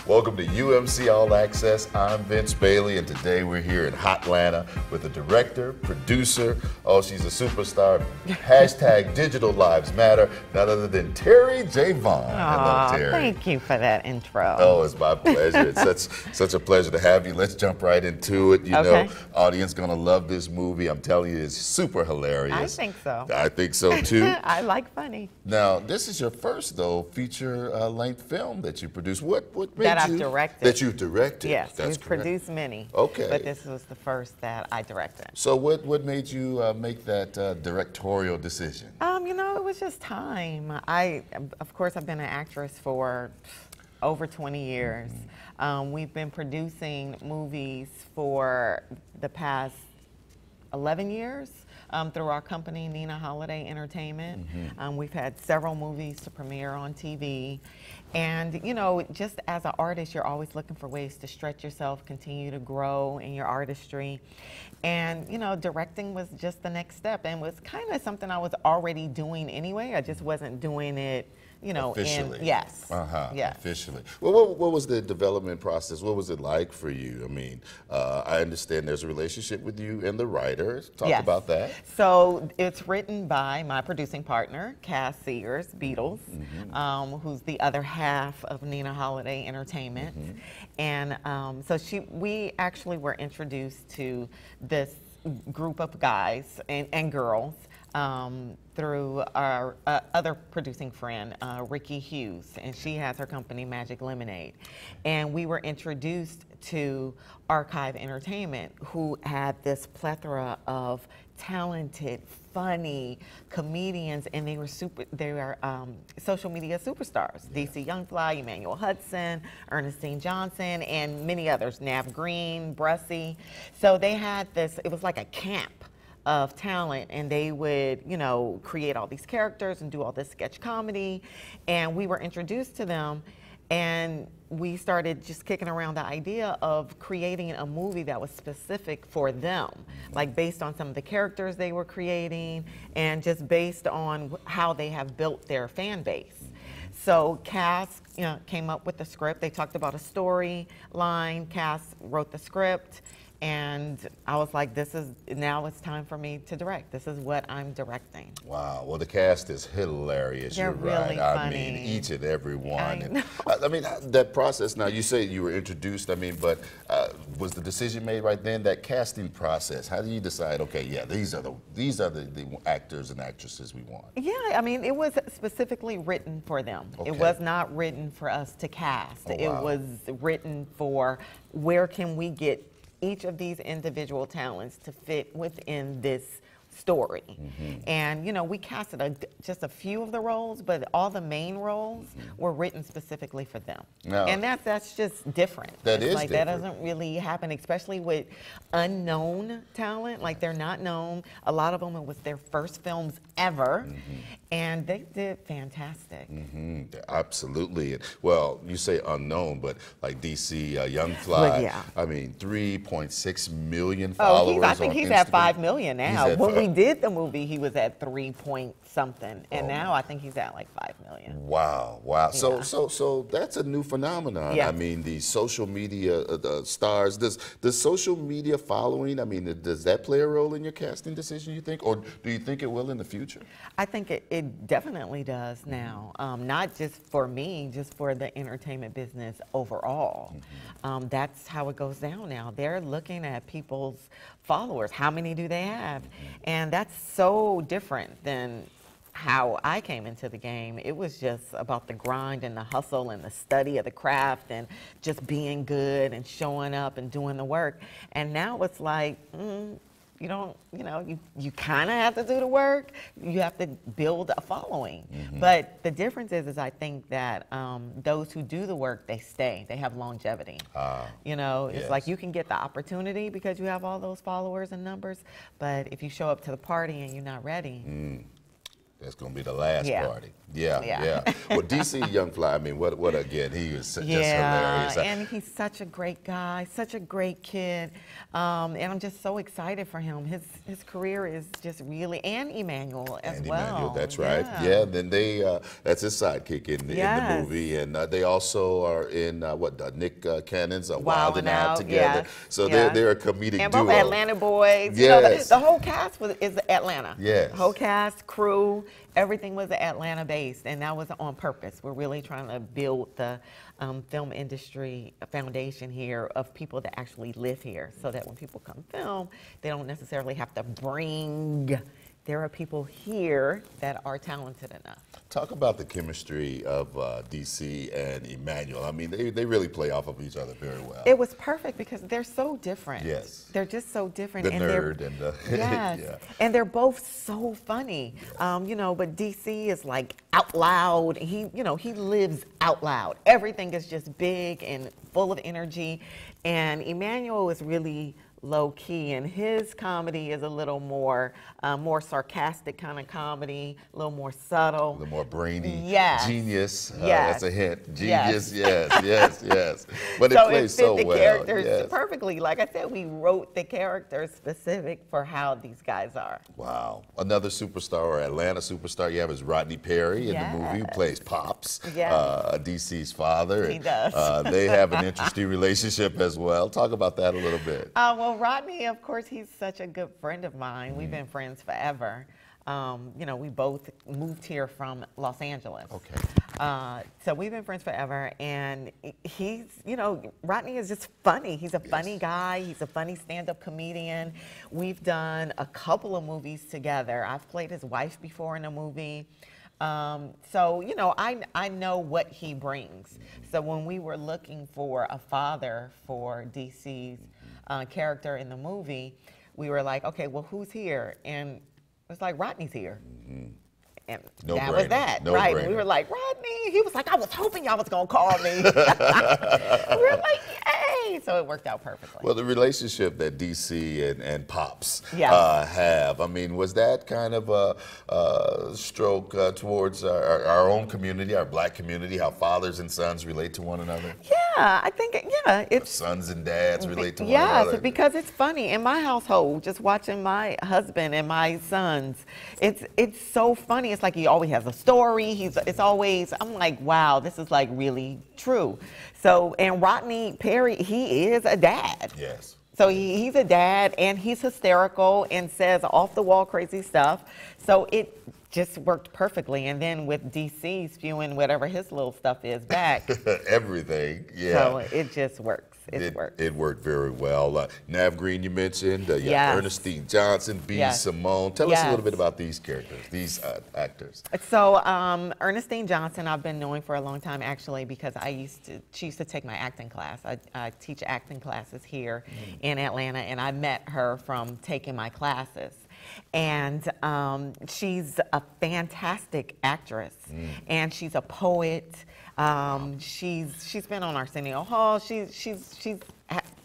Welcome to UMC All Access. I'm Vince Bailey, and today we're here in Hotlanta with the director, producer, oh, she's a superstar, hashtag Digital Lives Matter, none other than Terri J. Vaughn. Hello, Terri. Thank you for that intro. Oh, it's my pleasure. It's such a pleasure to have you. Let's jump right into it. You know, audience gonna love this movie. I'm telling you, it's super hilarious. I think so. I think so too. I like funny. Now, this is your first, though, feature-length film that you produced. What made that I've directed. That you've directed. Yes, that's we've produced many. Okay. But this was the first that I directed. So what made you make that directorial decision? You know, it was just time. Of course, I've been an actress for over 20 years. We've been producing movies for the past 11 years. Through our company, Nina Holiday Entertainment. We've had several movies to premiere on TV. And, you know, just as an artist, you're always looking for ways to stretch yourself, continue to grow in your artistry. And, you know, directing was just the next step and was kind of something I was already doing anyway. I just wasn't doing it, you know, officially. Yes. Yes. Officially. Well, what was the development process? What was it like for you? I mean, I understand there's a relationship with you and the writer. Talk about that. So it's written by my producing partner, Cass Sears, Beatles, who's the other half of Nina Holiday Entertainment. And so we actually were introduced to this group of guys and girls through our other producing friend, Ricky Hughes, and she has her company, Magic Lemonade. And we were introduced to Archive Entertainment, who had this plethora of talented, funny comedians, and they were social media superstars. DC Youngfly, Emmanuel Hudson, Ernestine Johnson, and many others, Nav Green, Brussy. So they had this, it was like a camp of talent, and they would, you know, create all these characters and do all this sketch comedy, and we were introduced to them, and we started just kicking around the idea of creating a movie that was specific for them, like based on some of the characters they were creating and just based on how they have built their fan base. So Cass, you know, came up with the script. They talked about a storyline. Cass wrote the script. And I was like, now it's time for me to direct. This is what I'm directing. Wow. Well, the cast is hilarious. They're really funny. I mean, each and every one. I know. I mean, that process, now you say you were introduced, I mean, but was the decision made right then, that casting process? How do you decide, okay, yeah, these are the actors and actresses we want? Yeah, I mean, it was specifically written for them. Okay. It was not written for us to cast. Oh, wow. It was written for where can we get each of these individual talents to fit within this story. And, you know, we casted just a few of the roles, but all the main roles were written specifically for them. No. And that's just different. That is like, different. That doesn't really happen, especially with unknown talent. Like, they're not known. A lot of them, it was their first films ever. And they did fantastic. Absolutely. Well, you say unknown, but like DC Youngfly, well, yeah. I mean, 3.6 million followers. I think he's Instagram. at 5 million now. When we did the movie, he was at 3 point something, and now I think he's at like 5 million. Wow, wow. Yeah. So that's a new phenomenon. Yeah. I mean, the social media stars, does social media following, I mean, does that play a role in your casting decision, you think? Or do you think it will in the future? I think it definitely does now. Not just for me, just for the entertainment business overall. That's how it goes down now. They're looking at people's followers. How many do they have? And that's so different than how I came into the game. It was just about the grind and the hustle and the study of the craft and just being good and showing up and doing the work. And now it's like, you don't, you know, you kind of have to do the work. You have to build a following. But the difference is I think that those who do the work, they stay. They have longevity. You know, it's like you can get the opportunity because you have all those followers and numbers, but if you show up to the party and you're not ready, It's going to be the last Yeah. party. Yeah, Yeah. yeah. Well, DC Young Fly, I mean, what again, he was just hilarious. And he's such a great guy, such a great kid, and I'm just so excited for him. His career is just really, and Emmanuel as well. Emmanuel, that's right. Yeah, then that's his sidekick in the movie, and they also are in Nick Cannon's Wild 'N Out together. Yes. So they're a comedic and duo. both Atlanta boys. Yes. You know, the whole cast is Atlanta. Yes. The whole cast, crew, everything was Atlanta based, and that was on purpose. We're really trying to build the film industry foundation here of people that actually live here, so that when people come film, they don't necessarily have to bring. There are people here that are talented enough. Talk about the chemistry of DC and Emmanuel. I mean, they really play off of each other very well. It was perfect because they're so different. Yes. They're just so different. The and nerd and the yes. yeah. And they're both so funny. Yeah. You know, but DC is like out loud. He lives out loud. Everything is just big and full of energy. And Emmanuel is really low key, and his comedy is a little more sarcastic kind of comedy, a little more subtle, a little more brainy. Yes. Genius. Yes. That's a hint. Yes. Genius. Yes. But so it plays it fit so the well. characters Yes. perfectly. Like I said, we wrote the characters specific for how these guys are. Wow. Another superstar or Atlanta superstar you have is Rodney Perry in the movie, who plays Pops, DC's father. He does. They have an interesting relationship as well. Talk about that a little bit. Well, Rodney, of course, he's such a good friend of mine. We've been friends forever. We both moved here from Los Angeles. Okay. So we've been friends forever, and he's, Rodney is just funny. He's a funny guy. He's a funny stand-up comedian. We've done a couple of movies together. I've played his wife before in a movie. So, I know what he brings. So when we were looking for a father for DC's character in the movie, we were like, okay, well, who's here? And it's like, Rodney's here. And that was that, right? And we were like, Rodney. He was like, I was hoping y'all was going to call me. We were like, yay. So it worked out perfectly. Well, the relationship that DC and Pops Yes. have, I mean, was that kind of a stroke towards our own community, our black community, how fathers and sons relate to one another? Yeah, I think, it's... Sons and dads relate to one another. Yes, because it's funny. In my household, just watching my husband and my sons, it's so funny. It's like he always has a story. It's always, I'm like, wow, this is like really true. So, and Rodney Perry, he is a dad. Yes. So he's a dad, and he's hysterical and says off-the-wall crazy stuff. So it just worked perfectly. And then with DC spewing whatever his little stuff is back. Everything, yeah. So it just works. It worked very well. Nav Green, you mentioned. Yes. Ernestine Johnson, B. Yes. Simone. Tell us a little bit about these characters, these actors. So Ernestine Johnson, I've been knowing for a long time, actually, because she used to take my acting class. I teach acting classes here in Atlanta, and I met her from taking my classes. And she's a fantastic actress, and she's a poet. She's been on Arsenio Hall. She's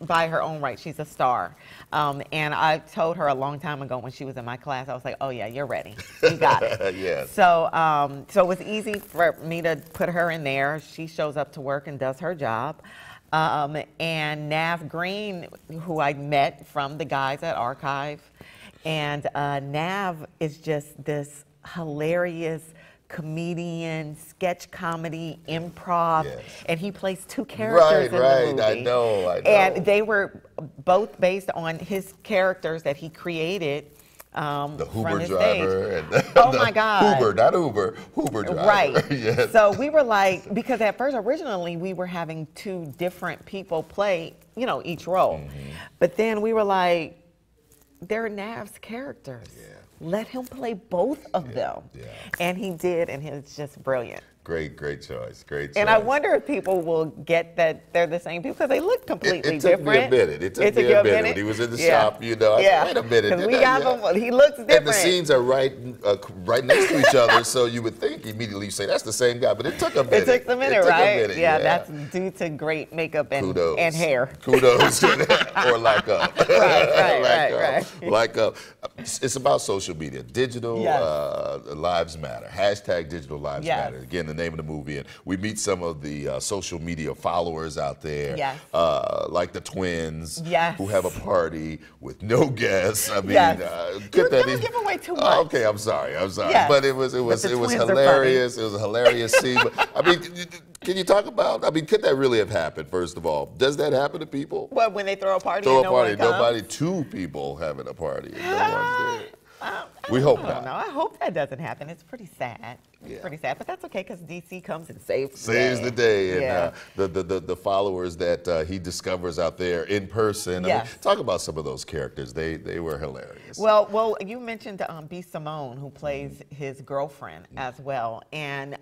by her own right, she's a star. And I told her a long time ago when she was in my class, I was like, oh yeah, you're ready. You got it. Yes. So it was easy for me to put her in there. She shows up to work and does her job. And Nav Green, who I met from the guys at Archive. And Nav is just this hilarious comedian, sketch comedy, improv, and he plays two characters in the movie. I know. And they were both based on his characters that he created. The Uber driver and oh my God. Uber, not Uber, Uber driver. Right. Yes. So we were like, because at first, originally, we were having two different people play, each role. But then we were like, they're Nav's characters. Let him play both of them. And he did, and it's just brilliant. Great choice. Great choice. And I wonder if people will get that they're the same people because they look completely it took different. me a minute. It took me a minute. When he was in the shop, you know, I said, wait a minute. Because we got him, he looks different. And the scenes are right next to each other, so you would think immediately, you say, that's the same guy, but it took a minute. It took a minute, right? Yeah, that's due to great makeup and hair. Kudos. Or like up. Right. Like up. It's about social media. Digital lives matter. Hashtag digital lives matter. Again, the name of the movie. And we meet some of the social media followers out there, like the twins, who have a party with no guests. I mean, don't give away too much. Okay, I'm sorry. But it was hilarious. It was a hilarious scene. But, I mean, can you talk about? I mean, could that really have happened? First of all, does that happen to people? What, when they throw a party? Two people having a party. And no one's there. We hope not. No, I hope that doesn't happen. It's pretty sad. It's pretty sad, but that's okay because DC comes and saves the day. And the followers that he discovers out there in person. I mean, talk about some of those characters. They were hilarious. Well, you mentioned B. Simone, who plays his girlfriend as well, and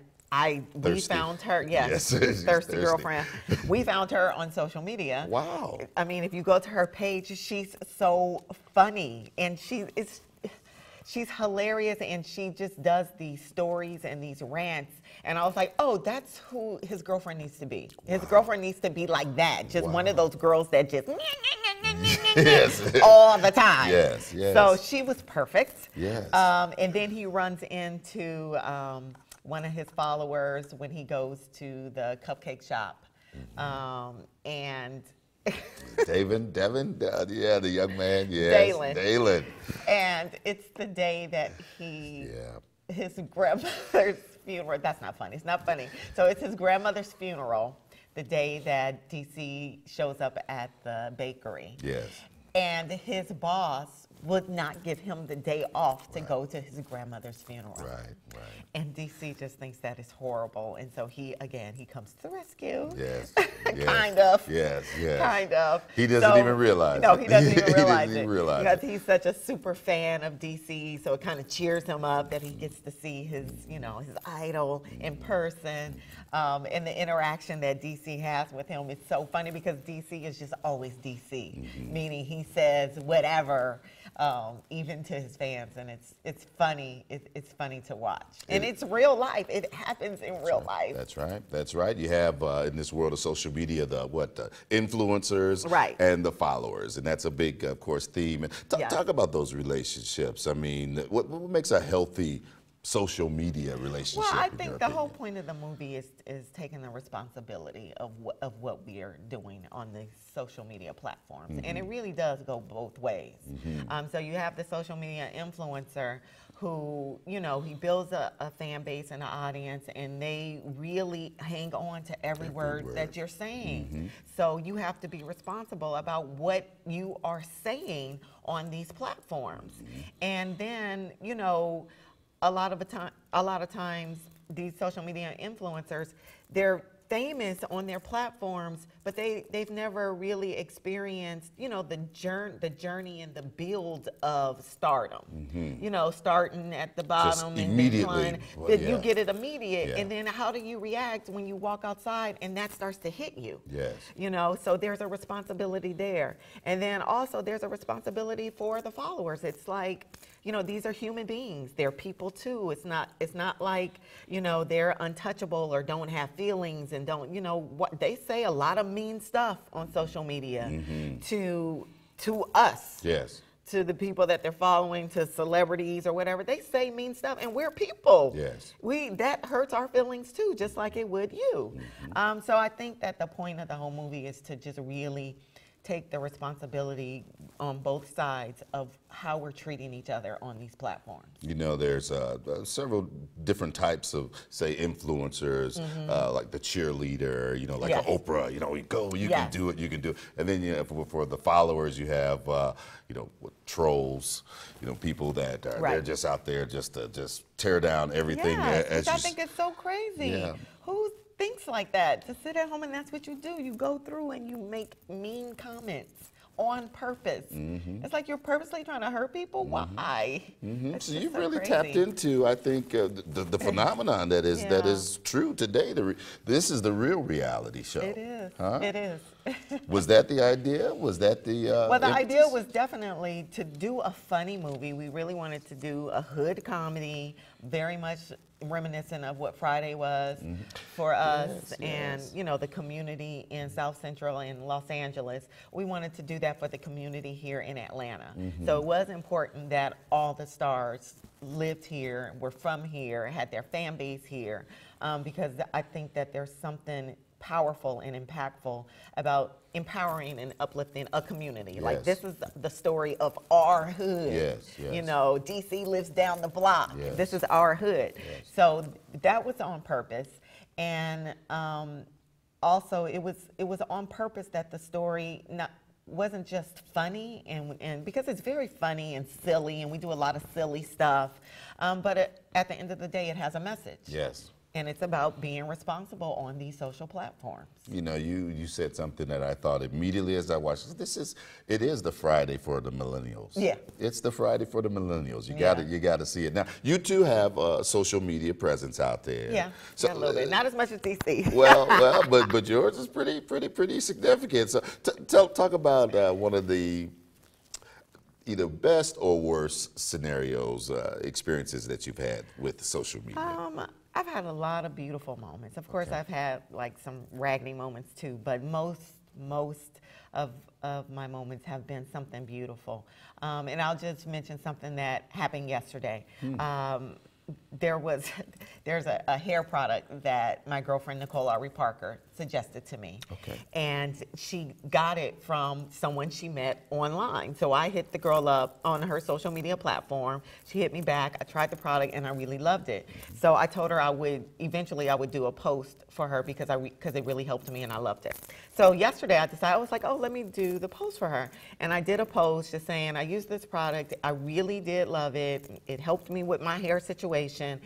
we found her. Yes, thirsty girlfriend. We found her on social media. Wow. I mean, if you go to her page, she's so funny, and she's hilarious, and she just does these stories and these rants. And I was like, oh, that's who his girlfriend needs to be. His girlfriend needs to be like that, just one of those girls that just all the time. Yes. So she was perfect. Yes. And then he runs into one of his followers when he goes to the cupcake shop, and Devin, the young man, Dalen. And it's the day that his grandmother's funeral. That's not funny. It's not funny. So it's his grandmother's funeral, the day that DC shows up at the bakery. Yes. And his boss would not give him the day off to go to his grandmother's funeral. Right. And DC just thinks that is horrible. And so he comes to the rescue. Yes. Kind of. Yes. Kind of. He doesn't even realize it. No, he doesn't even realize it. Because he's such a super fan of DC, so it kind of cheers him up that he gets to see his idol in person. And the interaction that DC has with him is so funny because DC is just always DC, meaning he says whatever, even to his fans, and it's funny. It's funny to watch, and it's real life. It happens in real life. That's right. You have in this world of social media the influencers and the followers, and that's a big, of course, theme. And talk about those relationships. I mean, what makes a healthy social media relationship? Well, I think the whole point of the movie is taking the responsibility of what we are doing on the social media platforms, and it really does go both ways. So you have the social media influencer who, he builds a fan base and an audience, and they really hang on to every word that you're saying. So you have to be responsible about what you are saying on these platforms. And then, a lot of times these social media influencers, they're famous on their platforms, but they've never really experienced, the journey and the build of stardom. Starting at the bottom and immediately, you get it immediate, and then how do you react when you walk outside and that starts to hit you? Yes. So there's a responsibility there, and then also there's a responsibility for the followers. It's like, these are human beings. They're people too. It's not like, they're untouchable or don't have feelings and don't, what they say a lot of mean stuff on social media to us. Yes. To the people that they're following, to celebrities or whatever. They say mean stuff, and we're people. Yes. That hurts our feelings too, just like it would you. So I think that the point of the whole movie is to just really take the responsibility on both sides of how we're treating each other on these platforms. There's several different types of, say, influencers, like the cheerleader, like an Oprah, you can do it, you can do it. And then, for the followers, you have, trolls, people that are they're just out there just to tear down everything. Which I think is so crazy. Yeah. Who thinks like that? To sit at home and that's what you do. You go through and you make mean comments on purpose. It's like you're purposely trying to hurt people. Why? It's So just you've so really crazy. tapped into, I think, the phenomenon that is true today. This is the real reality show. It is. Huh? It is. Was that the idea? Was that the Well, the impetus? idea was definitely to do a funny movie. We really wanted to do a hood comedy, very much reminiscent of what Friday was for us, Yes, and yes. you know, the community in South Central and Los Angeles. We wanted to do that for the community here in Atlanta. So it was important that all the stars lived here, were from here, had their fan base here, because I think that there's something powerful and impactful about empowering and uplifting a community. Like, Yes. this is the story of our hood. Yes, yes. You know, DC lives down the block. Yes. This is our hood. Yes. So that was on purpose. And also it was on purpose that the story wasn't just funny, and because it's very funny and silly, and we do a lot of silly stuff, but at the end of the day, it has a message. Yes. And it's about being responsible on these social platforms. You know, you said something that I thought immediately as I watched this. It is the Friday for the millennials. Yeah. It's the Friday for the millennials. You Yeah. got to see it. Now, you two have a social media presence out there. Yeah, So, a little bit. Not as much as DC. well, but yours is pretty significant. So talk about one of the either best or worst scenarios, experiences that you've had with social media. I've had a lot of beautiful moments. Of course, I've had like some raggedy moments too, but most of my moments have been something beautiful. And I'll just mention something that happened yesterday. There's a hair product that my girlfriend Nicole Ari Parker suggested to me. Okay. And she got it from someone she met online. So I hit the girl up on her social media platform. She hit me back. I tried the product and I really loved it. So I told her eventually I would do a post for her because it really helped me and I loved it. So yesterday I was like, oh, let me do the post for her. And I did a post just saying, I used this product. I really did love it. It helped me with my hair situation.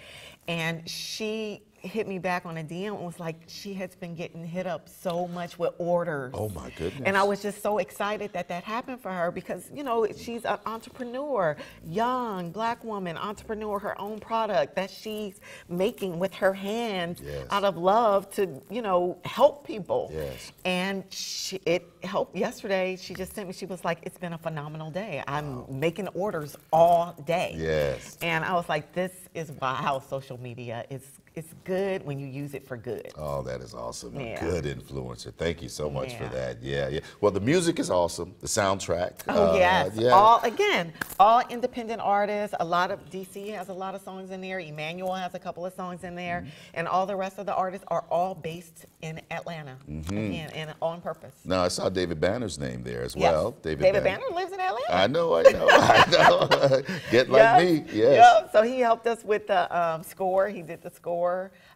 And she hit me back on a DM and was like, she has been getting hit up so much with orders. Oh my goodness. And I was just so excited that happened for her because, you know, she's an entrepreneur, young Black woman, entrepreneur, her own product that she's making with her hands out of love to, you know, help people. Yes. And it helped yesterday. She just sent me, she was like, it's been a phenomenal day. I'm making orders all day. Yes. And I was like, this is how social media is. It's good when you use it for good. Oh, that is awesome. Yeah. A good influencer. Thank you so much for Yeah. that. Yeah. Well, the music is awesome. The soundtrack. Oh, yes. Yeah. All independent artists. A lot of DC has a lot of songs in there. Emmanuel has a couple of songs in there. And all the rest of the artists are all based in Atlanta. Again, and on purpose. Now, I saw David Banner's name there as Yes. well. David Banner lives in Atlanta. I know. Get like me. Yes. Yep. So he helped us with the score. He did the score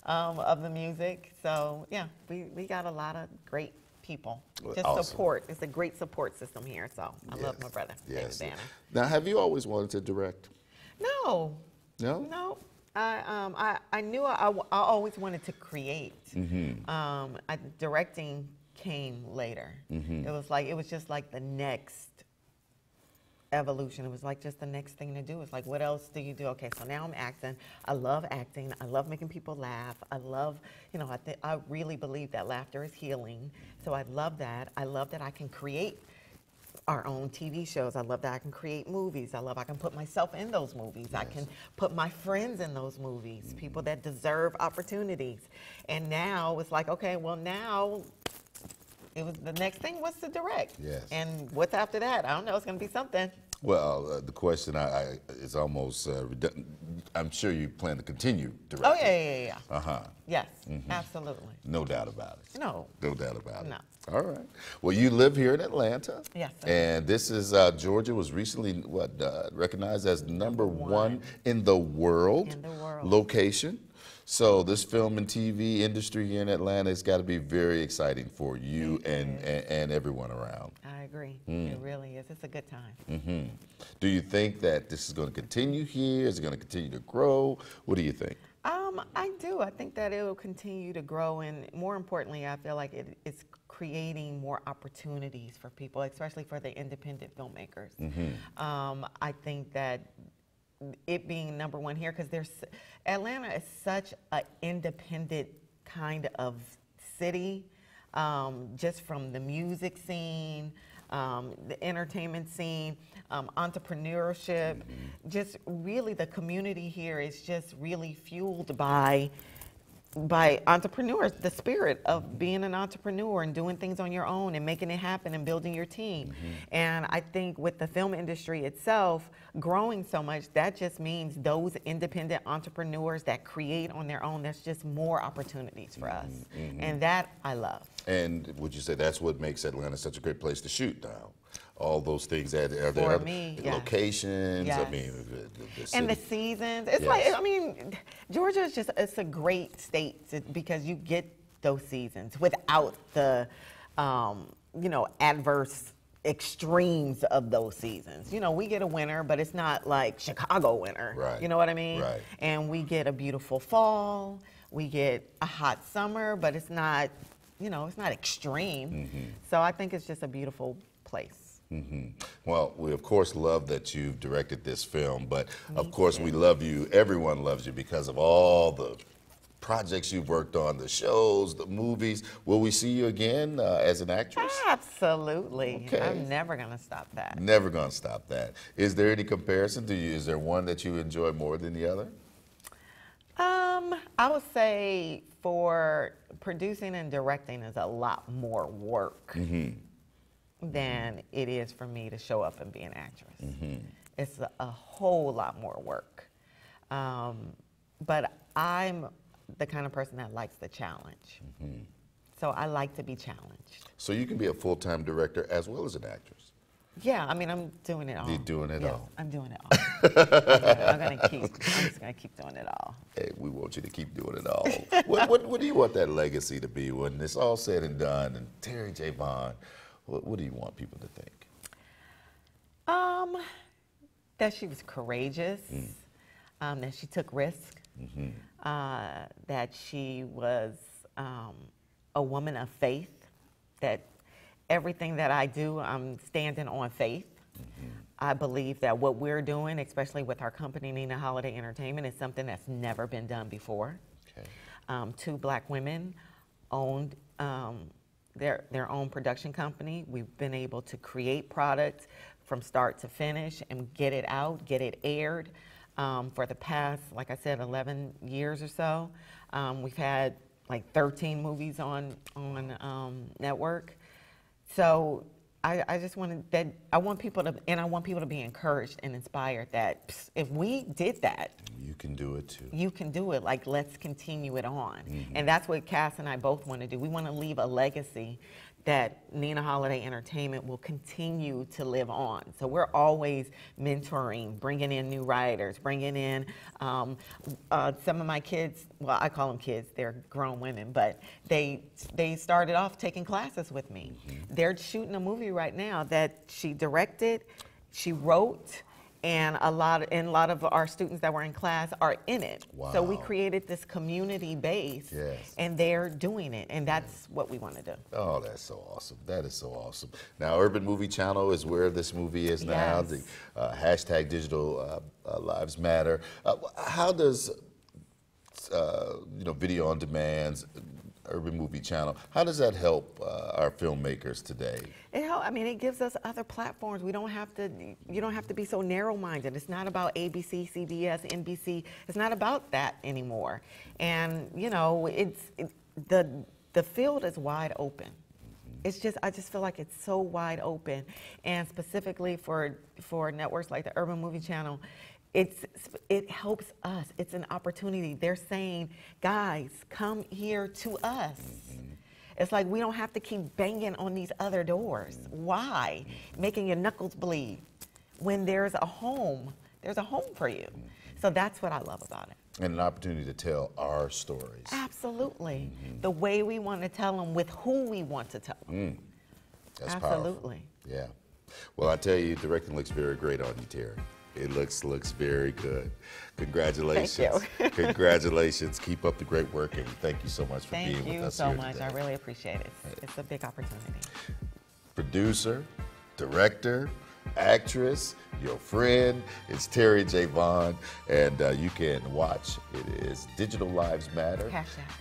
of the music. So yeah, we got a lot of great people. Just Awesome. support. It's a great support system here. So I love my brother, Yes. David Banner. Now, have you always wanted to direct? No. No? No. I knew I always wanted to create. Directing came later. It was just like the next evolution. It was like just the next thing to do. It's like, what else do you do? Okay, so now I'm acting. I love acting. I love making people laugh. I love, you know, I really believe that laughter is healing. So I love that. I love that I can create our own TV shows. I love that I can create movies. I can put myself in those movies. I can put my friends in those movies, people that deserve opportunities. And now it's like, okay, well now the next thing was to direct. Yes. And what's after that? I don't know. It's going to be something. Well, the question is almost redundant. I'm sure you plan to continue directing. Oh, yeah. Uh-huh. Yes, absolutely. No doubt about it. No. No doubt about it. No. All right. Well, you live here in Atlanta. Yes, I And this is, Georgia was recently, recognized as number one in the world. In the world. Location. So this film and TV industry here in Atlanta has got to be very exciting for you and everyone around. I agree. It really is. It's a good time. Do you think that this is going to continue here? Is it going to continue to grow? What do you think? I do. I think that it will continue to grow, and more importantly, I feel like it's creating more opportunities for people, especially for the independent filmmakers. I think that it being #1 here, because Atlanta is such an independent kind of city, just from the music scene, the entertainment scene, entrepreneurship, just really the community here is just really fueled by entrepreneurs, the spirit of being an entrepreneur and doing things on your own and making it happen and building your team. And I think with the film industry itself growing so much, that just means those independent entrepreneurs that create on their own, there's just more opportunities for us. And that I love. And would you say that's what makes Atlanta such a great place to shoot now? All those things that are For there, me, locations, yes. I mean, the And the city. seasons. It's Yes. like, I mean, Georgia is just, it's a great state because you get those seasons without the, you know, adverse extremes of those seasons. You know, we get a winter, but it's not like Chicago winter. Right. You know what I mean? Right. And we get a beautiful fall. We get a hot summer, but it's not, you know, it's not extreme. So I think it's just a beautiful place. Well, we of course love that you've directed this film, but of course we love you, everyone loves you because of all the projects you've worked on, the shows, the movies. Will we see you again as an actress? Absolutely. Okay. I'm never going to stop that. Never gonna stop that. Is there any comparison to you? Is there one that you enjoy more than the other? I would say for producing and directing is a lot more work than it is for me to show up and be an actress. It's a whole lot more work. But I'm the kind of person that likes the challenge. So I like to be challenged. So you can be a full-time director as well as an actress. Yeah, I mean, I'm doing it all. You're doing it Yes, all. I'm doing it all. I'm just gonna keep doing it all. Hey, we want you to keep doing it all. What do you want that legacy to be when it's all said and done? And Terri J. Vaughn, what do you want people to think? That she was courageous, that she took risks, that she was a woman of faith, that everything that I do, I'm standing on faith. I believe that what we're doing, especially with our company, Nina Holiday Entertainment, is something that's never been done before. Okay. 2 Black women owned their own production company. We've been able to create products from start to finish and get it out, get it aired. For the past, like I said, 11 years or so. We've had like 13 movies on network. So I just wanted that, I want people to be encouraged and inspired that if we did that, You can do it too. you can do it. Like, let's continue it on. And that's what Cass and I both want to do. We want to leave a legacy that Nina Holiday Entertainment will continue to live on. So we're always mentoring, bringing in new writers, bringing in some of my kids. Well, I call them kids. They're grown women, but they started off taking classes with me. They're shooting a movie right now that she directed, she wrote, and a lot of our students that were in class are in it. So we Wow. created this community base, Yes. and they're doing it, and that's what we want to do. Oh, that's so awesome. That is so awesome. Now, Urban Movie Channel is where this movie is now. Yes. The hashtag Digital Lives Matter. How does, video on demand, Urban Movie Channel, how does that help our filmmakers today? It gives us other platforms. You don't have to be so narrow-minded. It's not about ABC, CBS, NBC. It's not about that anymore. And, the field is wide open. I just feel like it's so wide open. And specifically for networks like the Urban Movie Channel, it helps us. It's an opportunity. They're saying, guys, come here to us. It's like we don't have to keep banging on these other doors. Why? Making your knuckles bleed when there's a home. There's a home for you. So that's what I love about it. And an opportunity to tell our stories. Absolutely. The way we want to tell them with who we want to tell them. That's Absolutely. powerful. Yeah. Well, I tell you, directing looks very great on you, Terri. It looks very good. Congratulations. Thank you. Congratulations. Keep up the great work, and thank you so much for being with us Thank here you so much. today. I really appreciate it. It's a big opportunity. Producer, director, actress, your friend. It's Terri J. Vaughn, and you can watch. It is Digital Lives Matter.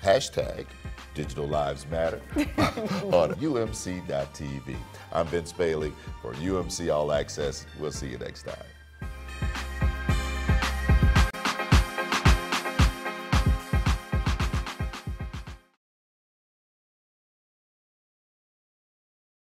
Hashtag Digital Lives Matter on UMC.tv. I'm Vince Bailey for UMC All Access. We'll see you next time.